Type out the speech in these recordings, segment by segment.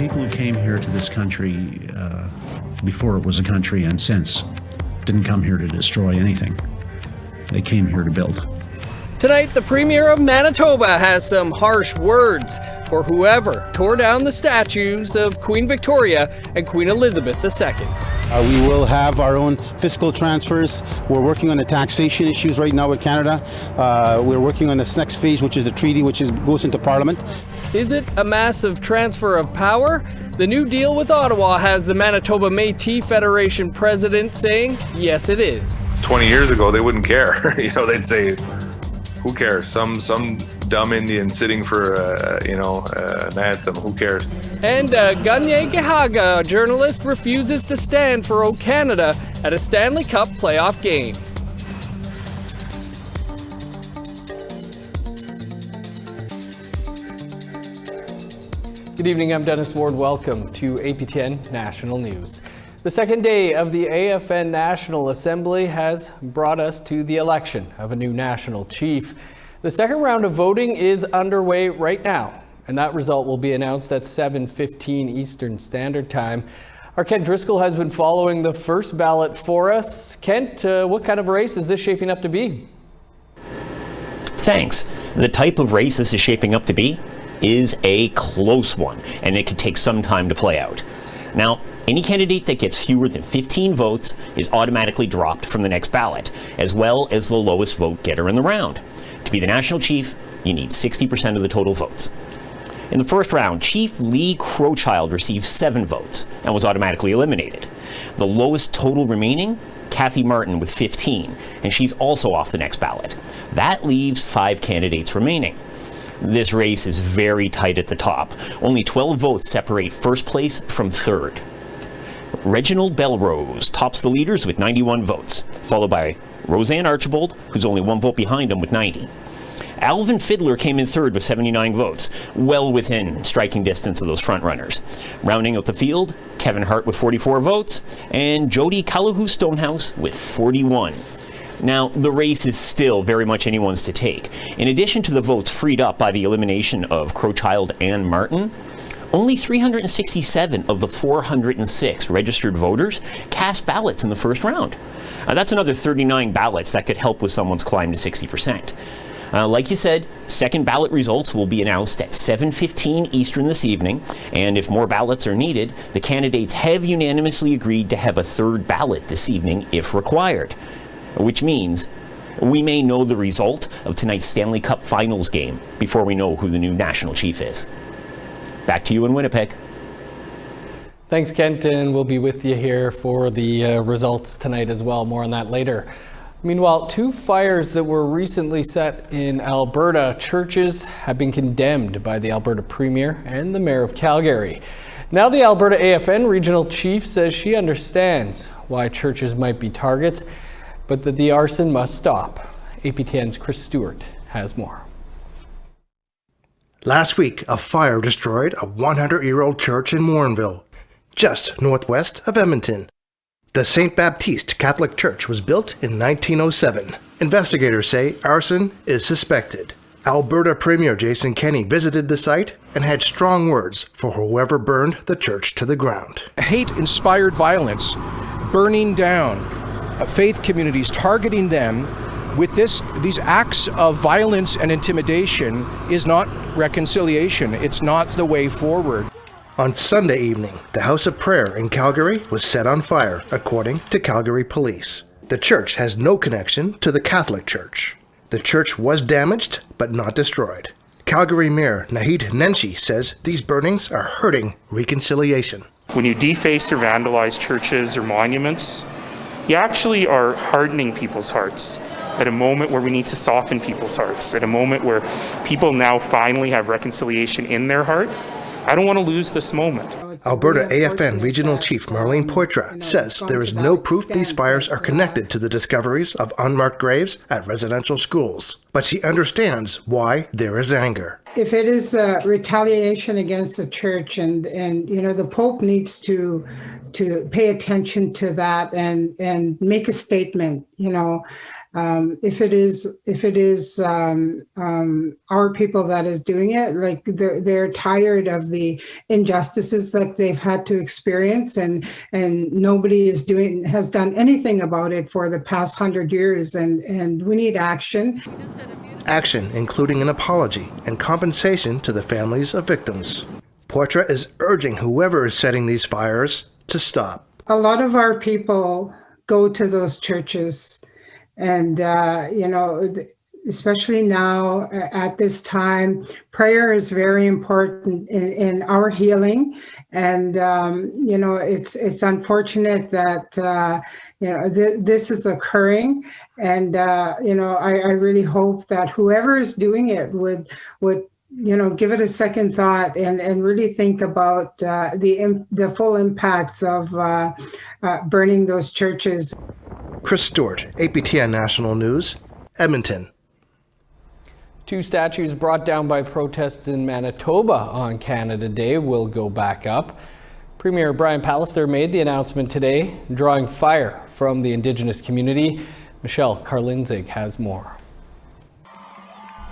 people who came here to this country before it was a country and since didn't come here to destroy anything. They came here to build. Tonight, the Premier of Manitoba has some harsh words for whoever tore down the statues of Queen Victoria and Queen Elizabeth II. We will have our own fiscal transfers. We're working on the taxation issues right now with Canada. We're working on this next phase, which is the treaty, goes into Parliament. Is it a massive transfer of power? The new deal with Ottawa has the Manitoba Métis Federation president saying, yes, it is. 20 years ago, they wouldn't care. They'd say, who cares? Some dumb Indian sitting for, an anthem. Who cares? And Kanien'kehá journalist refuses to stand for O Canada at a Stanley Cup playoff game. Good evening, I'm Dennis Ward. Welcome to APTN National News. The second day of the APTN National Assembly has brought us to the election of a new national chief. The second round of voting is underway right now, and that result will be announced at 7:15 Eastern Standard Time. Our Kent Driscoll has been following the first ballot for us. Kent, what kind of race is this shaping up to be? Thanks. The type of race this is shaping up to be is a close one, and it could take some time to play out. Now, any candidate that gets fewer than 15 votes is automatically dropped from the next ballot, as well as the lowest vote getter in the round. To be the national chief, you need 60% of the total votes. In the first round, Chief Lee Crowchild received 7 votes and was automatically eliminated. The lowest total remaining, Kathy Martin with 15, and she's also off the next ballot. That leaves 5 candidates remaining. This race is very tight at the top. Only 12 votes separate first place from third. Reginald Belrose tops the leaders with 91 votes, followed by Roseanne Archibald, who's only 1 vote behind him with 90. Alvin Fiddler came in third with 79 votes, well within striking distance of those frontrunners. Rounding out the field, Kevin Hart with 44 votes, and Jody Calahoo Stonehouse with 41. Now, the race is still very much anyone's to take. In addition to the votes freed up by the elimination of Crowchild and Martin, only 367 of the 406 registered voters cast ballots in the first round. That's another 39 ballots that could help with someone's climb to 60%. Like you said, second ballot results will be announced at 7:15 Eastern this evening, and if more ballots are needed, the candidates have unanimously agreed to have a third ballot this evening if required. Which means we may know the result of tonight's Stanley Cup Finals game before we know who the new national chief is. Back to you in Winnipeg. Thanks, Kent, and we'll be with you here for the results tonight as well. More on that later. Meanwhile, 2 fires that were recently set in Alberta churches have been condemned by the Alberta Premier and the Mayor of Calgary. Now the Alberta AFN Regional Chief says she understands why churches might be targets, but that the arson must stop. APTN's Chris Stewart has more. Last week, a fire destroyed a 100-year-old church in Warrenville, just northwest of Edmonton. The St. Baptiste Catholic Church was built in 1907. Investigators say arson is suspected. Alberta Premier Jason Kenney visited the site and had strong words for whoever burned the church to the ground. Hate-inspired violence, burning down faith communities, targeting them with these acts of violence and intimidation is not reconciliation. It's not the way forward. On Sunday evening, the House of Prayer in Calgary was set on fire, according to Calgary police. The church has no connection to the Catholic Church. The church was damaged, but not destroyed. Calgary Mayor Naheed Nenshi says these burnings are hurting reconciliation. When you deface or vandalize churches or monuments, you actually are hardening people's hearts at a moment where we need to soften people's hearts, at a moment where people now finally have reconciliation in their heart. I don't want to lose this moment. Alberta AFN Regional Chief Marlene Poitras says there is no proof these fires are connected to the discoveries of unmarked graves at residential schools, but she understands why there is anger. If it is retaliation against the church, and the Pope needs to pay attention to that and make a statement, if it is our people that is doing it, like they're tired of the injustices that they've had to experience, and nobody has done anything about it for the past 100 years, and we need action. Action including an apology and compensation to the families of victims. Portra is urging whoever is setting these fires to stop. A lot of our people go to those churches, and especially now at this time, prayer is very important in our healing. And it's unfortunate that this is occurring, and I really hope that whoever is doing it would give it a second thought and really think about the full impacts of burning those churches. Chris Stewart, APTN National News, Edmonton. 2 statues brought down by protests in Manitoba on Canada Day will go back up. Premier Brian Pallister made the announcement today, drawing fire from the Indigenous community. Michelle Karlinzig has more.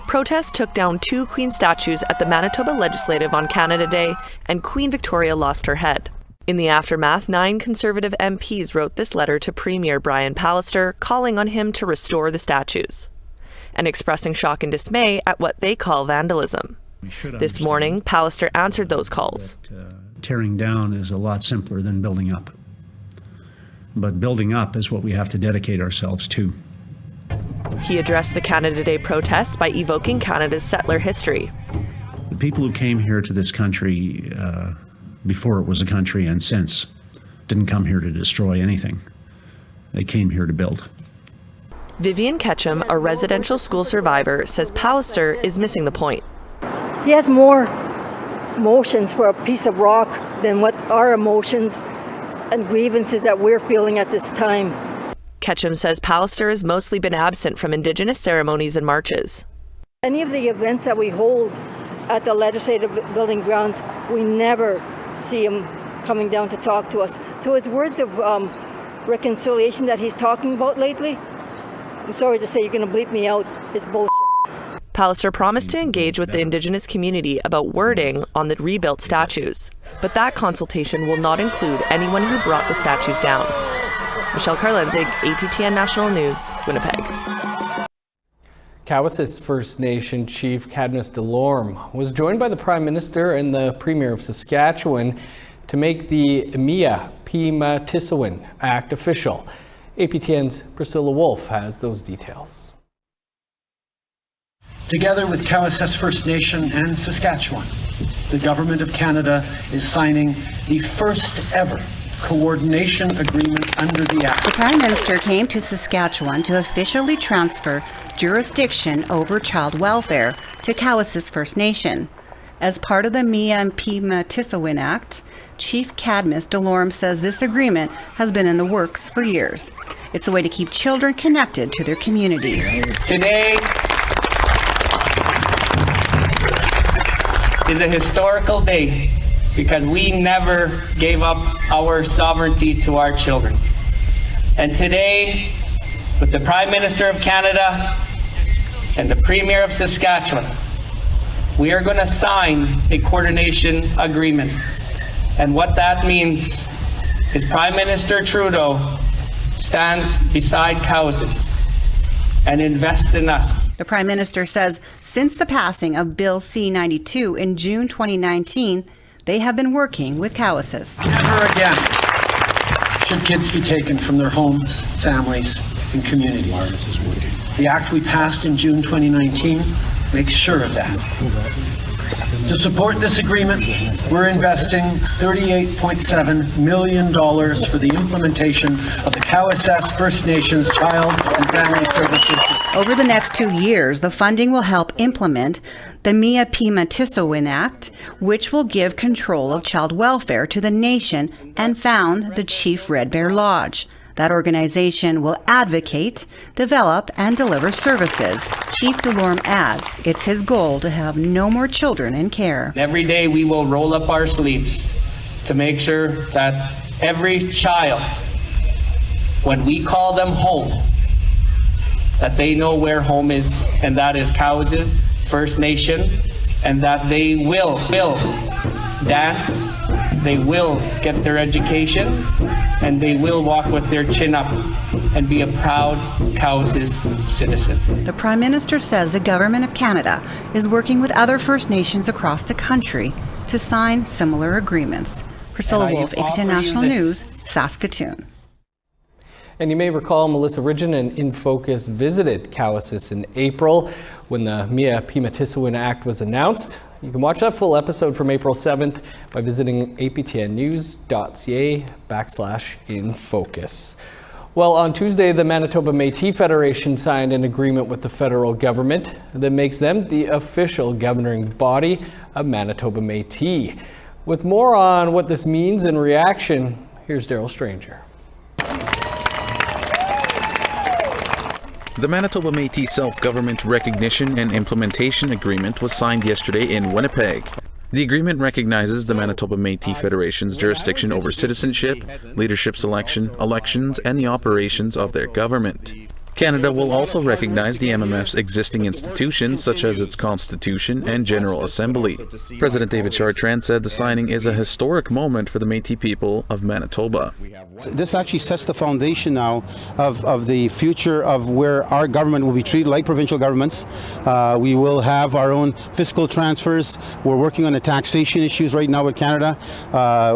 Protests took down 2 Queen statues at the Manitoba Legislative on Canada Day, and Queen Victoria lost her head. In the aftermath, 9 Conservative MPs wrote this letter to Premier Brian Pallister, calling on him to restore the statues and expressing shock and dismay at what they call vandalism. This morning, Pallister answered those calls. Tearing down is a lot simpler than building up. But building up is what we have to dedicate ourselves to. He addressed the Canada Day protests by evoking Canada's settler history. The people who came here to this country before it was a country and since didn't come here to destroy anything. They came here to build. Vivian Ketchum, a residential school survivor, says Pallister is missing the point. He has more emotions for a piece of rock than what our emotions and grievances that we're feeling at this time. Ketchum says Pallister has mostly been absent from Indigenous ceremonies and marches. Any of the events that we hold at the Legislative Building grounds, we never see him coming down to talk to us. So his words of reconciliation that he's talking about lately, I'm sorry to say, you're going to bleep me out, is bullshit. Pallister promised to engage with the Indigenous community about wording on the rebuilt statues, but that consultation will not include anyone who brought the statues down. Michelle Karlinzig, APTN National News, Winnipeg. Cowessess First Nation Chief Cadmus DeLorme was joined by the Prime Minister and the Premier of Saskatchewan to make the Kanien'kehá Act official. APTN's Priscilla Wolf has those details. Together with Cowessess First Nation and Saskatchewan, the Government of Canada is signing the first ever coordination agreement under the Act. The Prime Minister came to Saskatchewan to officially transfer jurisdiction over child welfare to Cowessess First Nation. As part of the Kanien'kehá Act, Chief Cadmus DeLorme says this agreement has been in the works for years. It's a way to keep children connected to their communities. Today is a historical day because we never gave up our sovereignty to our children. And today, with the Prime Minister of Canada and the Premier of Saskatchewan, we are going to sign a coordination agreement. And what that means is Prime Minister Trudeau stands beside Cowessess and invests in us. The Prime Minister says since the passing of Bill C-92 in June 2019, they have been working with Cowessess. Never again should kids be taken from their homes, families, and communities. The act we passed in June 2019 makes sure of that. To support this agreement, we're investing $38.7 million for the implementation of the Cowessess First Nations Child and Family Services. Over the next 2 years, the funding will help implement the Kanien'kehá Act, which will give control of child welfare to the nation and found the Chief Red Bear Lodge. That organization will advocate, develop, and deliver services. Chief DeLorme adds it's his goal to have no more children in care. Every day we will roll up our sleeves to make sure that every child, when we call them home, that they know where home is, and that is Cowes' First Nation, and that they will dance, they will get their education, and they will walk with their chin up and be a proud Cowes' citizen. The Prime Minister says the Government of Canada is working with other First Nations across the country to sign similar agreements. Priscilla Wolfe, APTN National News, Saskatoon. And you may recall Melissa Ridgen and In Focus visited Cowes in April when the Mia Pimatisawin Act was announced. You can watch that full episode from April 7th by visiting aptnnews.ca/infocus. Well, on Tuesday, the Manitoba Métis Federation signed an agreement with the federal government that makes them the official governing body of Manitoba Métis. With more on what this means in reaction, here's Daryl Stranger. The Manitoba Métis Self-Government Recognition and Implementation Agreement was signed yesterday in Winnipeg. The agreement recognizes the Manitoba Métis Federation's jurisdiction over citizenship, leadership selection, elections, and the operations of their government. Canada will also recognize the MMF's existing institutions, such as its Constitution and General Assembly. President David Chartrand said the signing is a historic moment for the Métis people of Manitoba. This actually sets the foundation now of the future of where our government will be treated like provincial governments. We will have our own fiscal transfers. We're working on the taxation issues right now with Canada.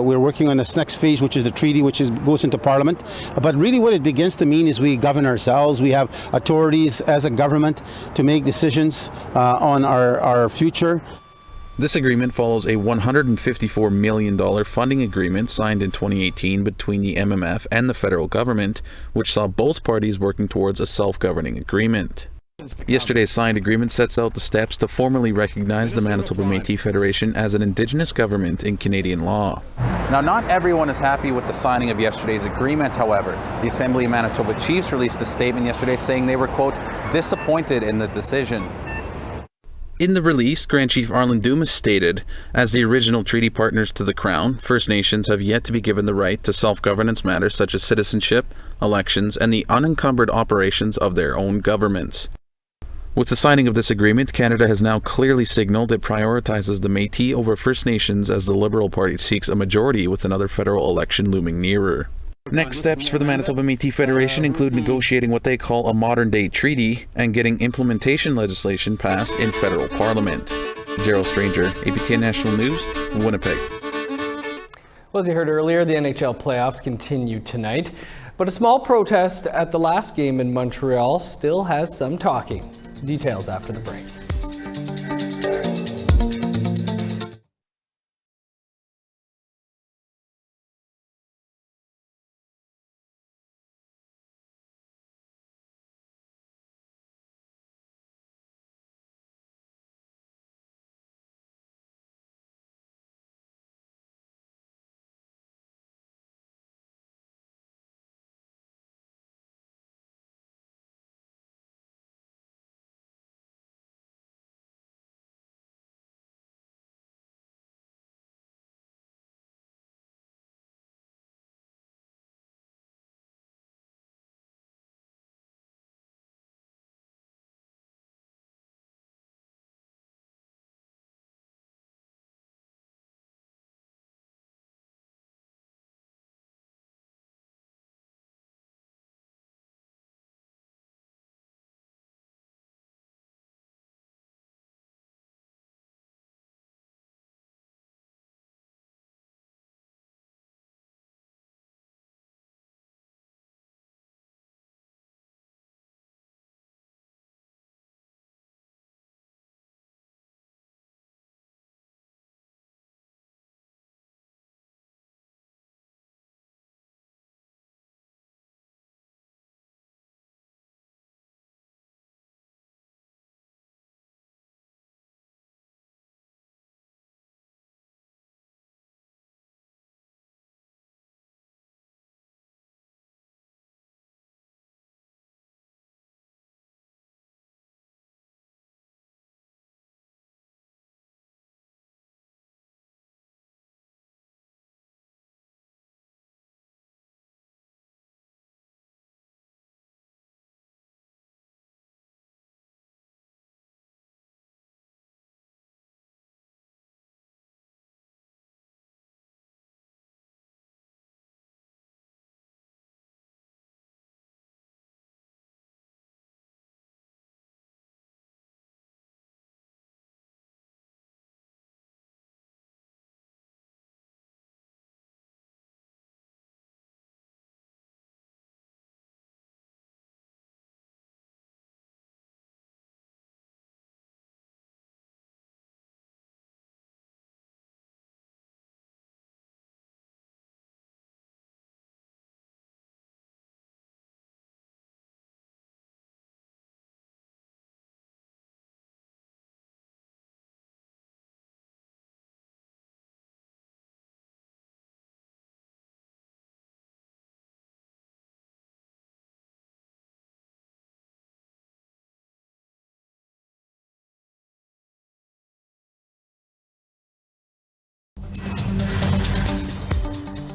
We're working on this next phase, which is the treaty, which goes into Parliament. But really what it begins to mean is we govern ourselves. We have authorities as a government to make decisions on our future. This agreement follows a $154 million funding agreement signed in 2018 between the MMF and the federal government, which saw both parties working towards a self-governing agreement. Yesterday's signed agreement sets out the steps to formally recognize the Manitoba Métis Federation as an Indigenous government in Canadian law. Now, not everyone is happy with the signing of yesterday's agreement, however. The Assembly of Manitoba Chiefs released a statement yesterday saying they were, quote, disappointed in the decision. In the release, Grand Chief Arlen Dumas stated, as the original treaty partners to the Crown, First Nations have yet to be given the right to self-governance matters such as citizenship, elections, and the unencumbered operations of their own governments. With the signing of this agreement, Canada has now clearly signaled it prioritizes the Métis over First Nations as the Liberal Party seeks a majority with another federal election looming nearer. Next steps for the Manitoba Métis Federation include negotiating what they call a modern-day treaty and getting implementation legislation passed in federal parliament. Daryl Stranger, APTN National News, Winnipeg. Well, as you heard earlier, the NHL playoffs continue tonight, but a small protest at the last game in Montreal still has some talking. Details after the break.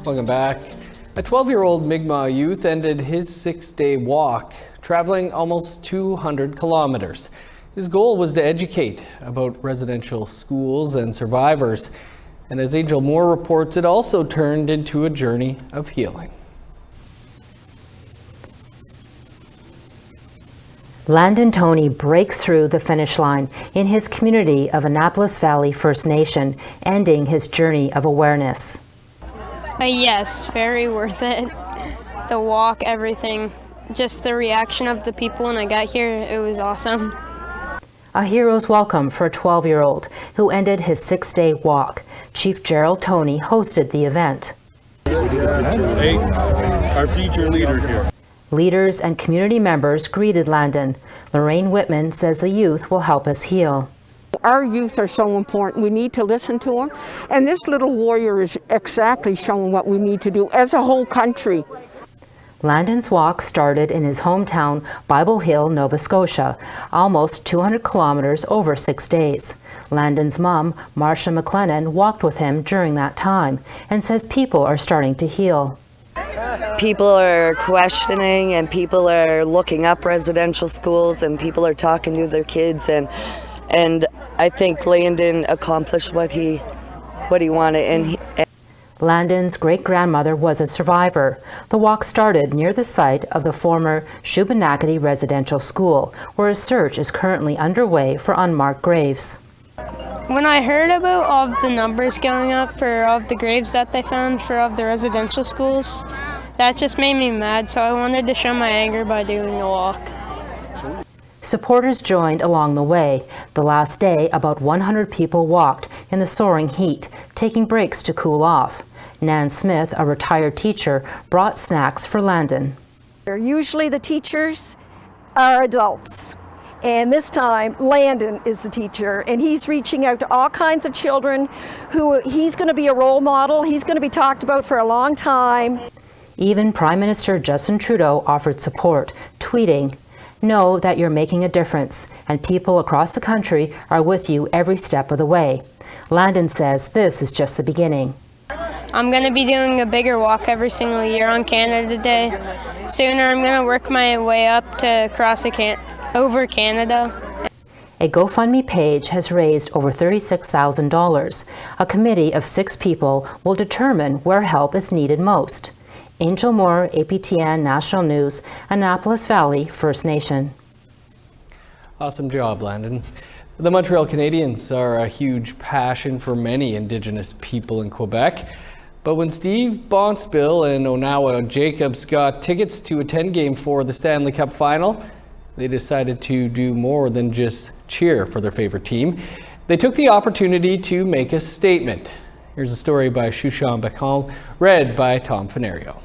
Welcome back. A 12-year-old Mi'kmaq youth ended his 6-day walk, traveling almost 200 kilometers. His goal was to educate about residential schools and survivors. And as Angel Moore reports, it also turned into a journey of healing. Landon Toney breaks through the finish line in his community of Annapolis Valley First Nation, ending his journey of awareness. Yes, very worth it. The walk, everything. Just the reaction of the people when I got here, it was awesome. A hero's welcome for a 12-year-old who ended his 6-day walk. Chief Gerald Toney hosted the event. Hey, our future leader here. Leaders and community members greeted Landon. Lorraine Whitman says the youth will help us heal. Our youth are so important. We need to listen to them. And this little warrior is exactly showing what we need to do as a whole country. Landon's walk started in his hometown, Bible Hill, Nova Scotia, almost 200 kilometers over 6 days. Landon's mom, Marcia McLennan, walked with him during that time and says people are starting to heal. People are questioning and people are looking up residential schools and people are talking to their kids and I think Landon accomplished what he wanted. Landon's great-grandmother was a survivor. The walk started near the site of the former Shubenacadie Residential School, where a search is currently underway for unmarked graves. When I heard about all of the numbers going up for all of the graves that they found for all of the residential schools, that just made me mad, so I wanted to show my anger by doing the walk. Supporters joined along the way. The last day, about 100 people walked in the soaring heat, taking breaks to cool off. Nan Smith, a retired teacher, brought snacks for Landon. Usually the teachers are adults. And this time, Landon is the teacher, and he's reaching out to all kinds of children who he's going to be a role model. He's going to be talked about for a long time. Even Prime Minister Justin Trudeau offered support, tweeting, "Know that you're making a difference, and people across the country are with you every step of the way." Landon says this is just the beginning. I'm going to be doing a bigger walk every single year on Canada Day. Sooner, I'm going to work my way up to cross over Canada. A GoFundMe page has raised over $36,000. A committee of 6 people will determine where help is needed most. Angel Moore, APTN National News, Annapolis Valley First Nation. Awesome job, Landon. The Montreal Canadiens are a huge passion for many Indigenous people in Quebec. But when Steve Bonspiel and Onawa Jacobs got tickets to attend Game 4 of the Stanley Cup final, they decided to do more than just cheer for their favorite team. They took the opportunity to make a statement. Here's a story by Shushan Bacon, read by Tom Fenario.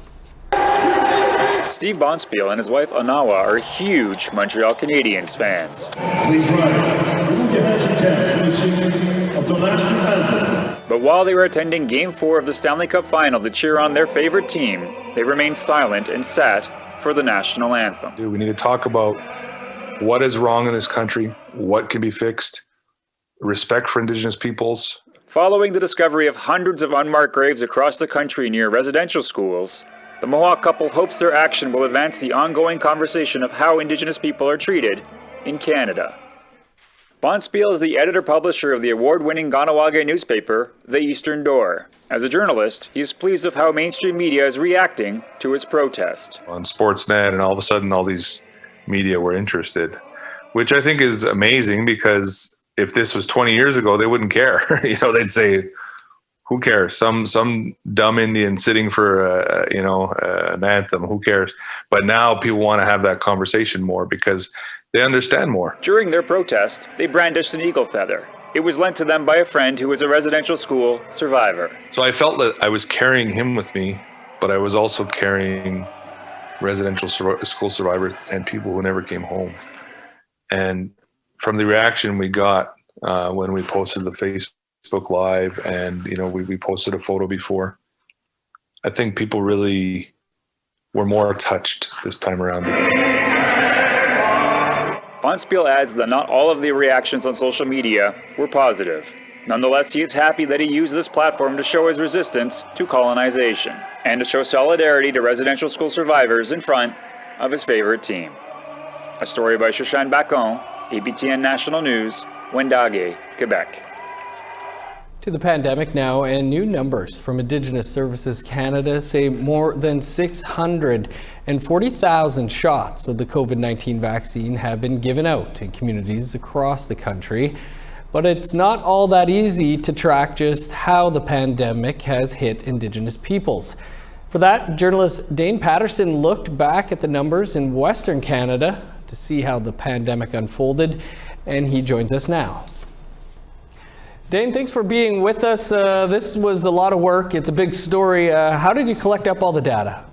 Steve Bonspiel and his wife Onawa are huge Montreal Canadiens fans. Please rise. We will give us a chance for the singing of the national anthem. But while they were attending Game 4 of the Stanley Cup final to cheer on their favorite team, they remained silent and sat for the national anthem. We need to talk about what is wrong in this country, what can be fixed, respect for Indigenous peoples. Following the discovery of hundreds of unmarked graves across the country near residential schools, the Mohawk couple hopes their action will advance the ongoing conversation of how Indigenous people are treated in Canada. Bonspiel is the editor-publisher of the award-winning Kahnawake newspaper, The Eastern Door. As a journalist, he is pleased with how mainstream media is reacting to its protest. On Sportsnet, and all of a sudden all these media were interested, which I think is amazing, because if this was 20 years ago, they wouldn't care. They'd say, who cares? Some dumb Indian sitting for an anthem. Who cares? But now people want to have that conversation more because they understand more. During their protest, they brandished an eagle feather. It was lent to them by a friend who was a residential school survivor. So I felt that I was carrying him with me, but I was also carrying residential school survivors and people who never came home. And from the reaction we got when we posted the Facebook Live, and we posted a photo before, I think people really were more touched this time around. Bonspiel adds that not all of the reactions on social media were positive. Nonetheless, he is happy that he used this platform to show his resistance to colonization and to show solidarity to residential school survivors in front of his favorite team. A story by Shoshan Bacon, APTN National News, Wendake, Quebec. To the pandemic now, and new numbers from Indigenous Services Canada say more than 640,000 shots of the COVID-19 vaccine have been given out in communities across the country. But it's not all that easy to track just how the pandemic has hit Indigenous peoples. For that, journalist Dane Patterson looked back at the numbers in Western Canada to see how the pandemic unfolded, and he joins us now. Dane, thanks for being with us. This was a lot of work. It's a big story. How did you collect up all the data?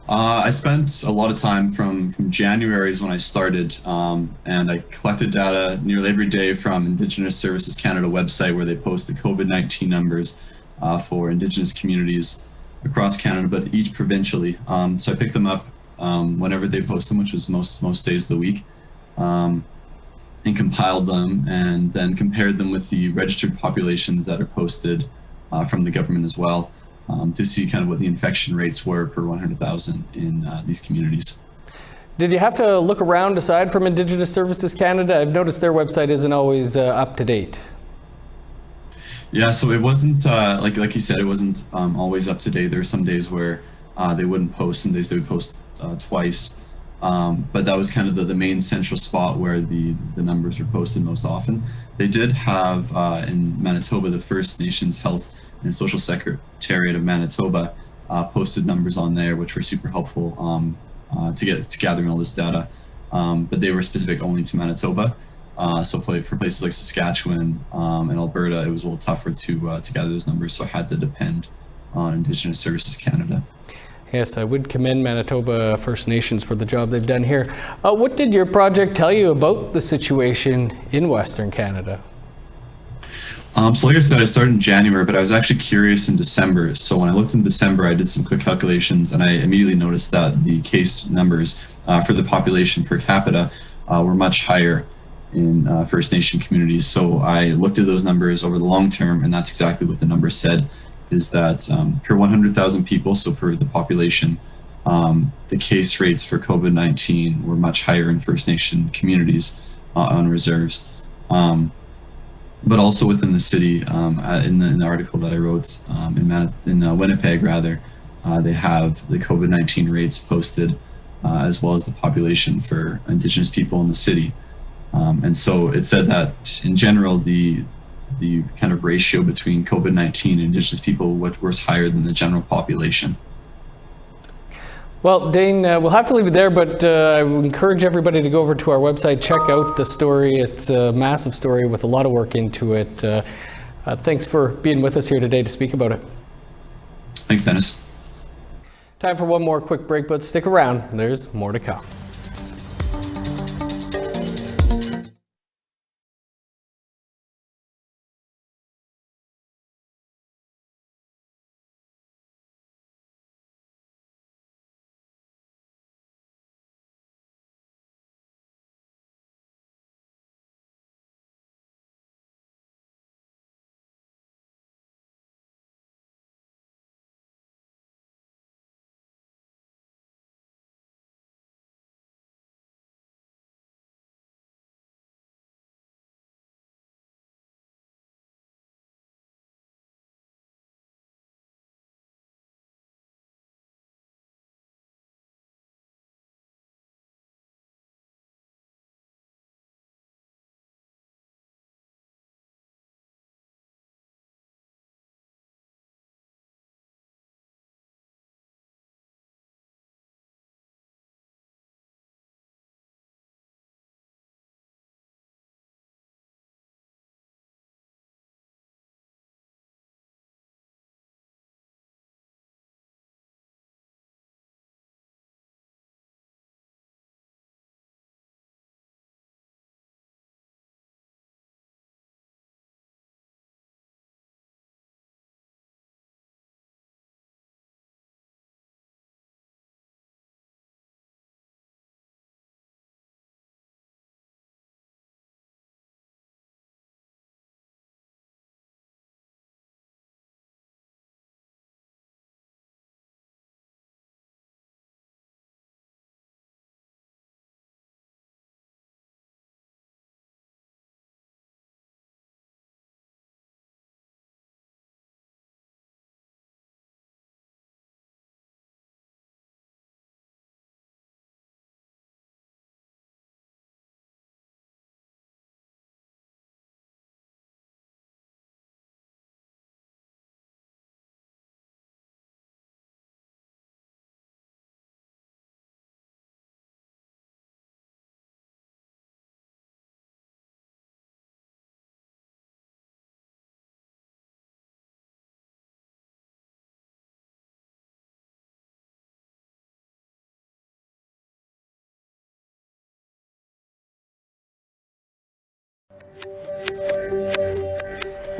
I spent a lot of time from January is when I started, and I collected data nearly every day from Indigenous Services Canada website, where they post the COVID-19 numbers for Indigenous communities across Canada, but each provincially. So I picked them up whenever they post them, which was most days of the week. And compiled them and then compared them with the registered populations that are posted from the government as well, to see kind of what the infection rates were per 100,000 in these communities. Did you have to look around aside from Indigenous Services Canada? I've noticed their website isn't always up to date. Yeah, so it wasn't, like you said, it wasn't always up to date. There were some days where they wouldn't post, some days they would post twice. But that was kind of the main central spot where the numbers were posted most often. They did have in Manitoba, the First Nations Health and Social Secretariat of Manitoba posted numbers on there, which were super helpful to gathering all this data. But they were specific only to Manitoba. So for places like Saskatchewan and Alberta, it was a little tougher to gather those numbers. So I had to depend on Indigenous Services Canada. Yes, I would commend Manitoba First Nations for the job they've done here. What did your project tell you about the situation in Western Canada? So like I said, I started in January, but I was actually curious in December. So when I looked in December, I did some quick calculations, and I immediately noticed that the case numbers for the population per capita were much higher in First Nation communities. So I looked at those numbers over the long term, and that's exactly what the numbers said, is that per 100,000 people, so per the population, the case rates for COVID-19 were much higher in First Nation communities on reserves. But also within the city, in the article that I wrote in Winnipeg, rather, they have the COVID-19 rates posted, as well as the population for Indigenous people in the city. And so it said that in general, the kind of ratio between COVID-19 and Indigenous people was higher than the general population. Well, Dane, we'll have to leave it there, but I would encourage everybody to go over to our website, check out the story. It's a massive story with a lot of work into it. Thanks for being with us here today to speak about it. Thanks, Dennis. Time for one more quick break, but stick around. There's more to come.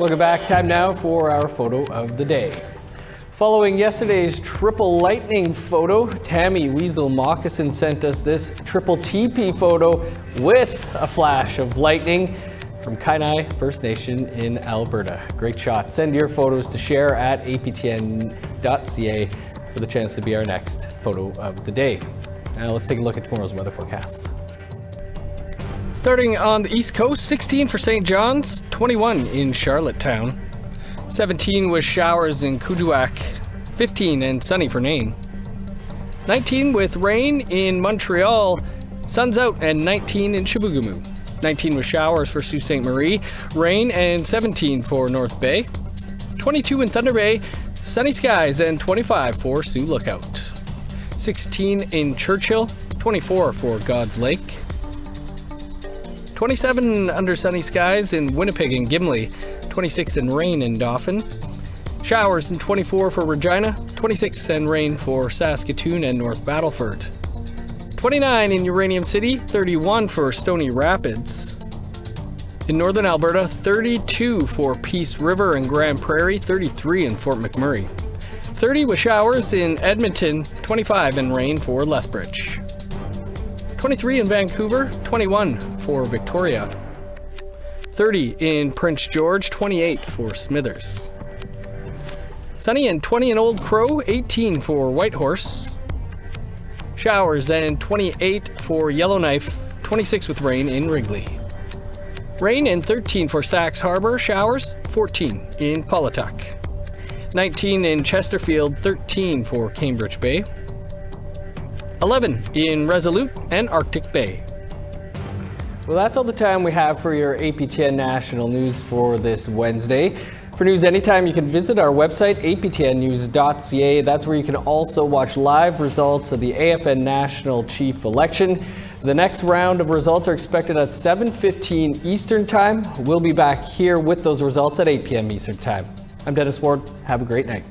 Welcome back. Time now for our photo of the day. Following yesterday's triple lightning photo, Tammy Weasel Moccasin sent us this triple TP photo with a flash of lightning from Kanien'kehá First Nation in Alberta. Great shot. Send your photos to share at aptn.ca for the chance to be our next photo of the day. Now let's take a look at tomorrow's weather forecast. Starting on the East Coast, 16 for St. John's, 21 in Charlottetown, 17 with showers in Kuujjuaq, 15 and sunny for Nain, 19 with rain in Montreal, sun's out, and 19 in Chibougamau, 19 with showers for Sault Ste. Marie, rain, and 17 for North Bay, 22 in Thunder Bay, sunny skies, and 25 for Sioux Lookout, 16 in Churchill, 24 for God's Lake, 27 under sunny skies in Winnipeg and Gimli, 26 and rain in Dauphin, showers and 24 for Regina, 26 and rain for Saskatoon and North Battleford, 29 in Uranium City, 31 for Stony Rapids. In northern Alberta, 32 for Peace River and Grand Prairie, 33 in Fort McMurray, 30 with showers in Edmonton, 25 and rain for Lethbridge, 23 in Vancouver, 21 for Victoria, 30 in Prince George, 28 for Smithers. Sunny and 20 in Old Crow, 18 for Whitehorse. Showers and 28 for Yellowknife, 26 with rain in Wrigley. Rain and 13 for Sax Harbor, showers, 14 in Paulatuck. 19 in Chesterfield, 13 for Cambridge Bay. 11 in Resolute and Arctic Bay. Well, that's all the time we have for your APTN National News for this Wednesday. For news anytime, you can visit our website, aptnnews.ca. That's where you can also watch live results of the AFN National Chief Election. The next round of results are expected at 7:15 Eastern Time. We'll be back here with those results at 8 p.m. Eastern Time. I'm Dennis Ward. Have a great night.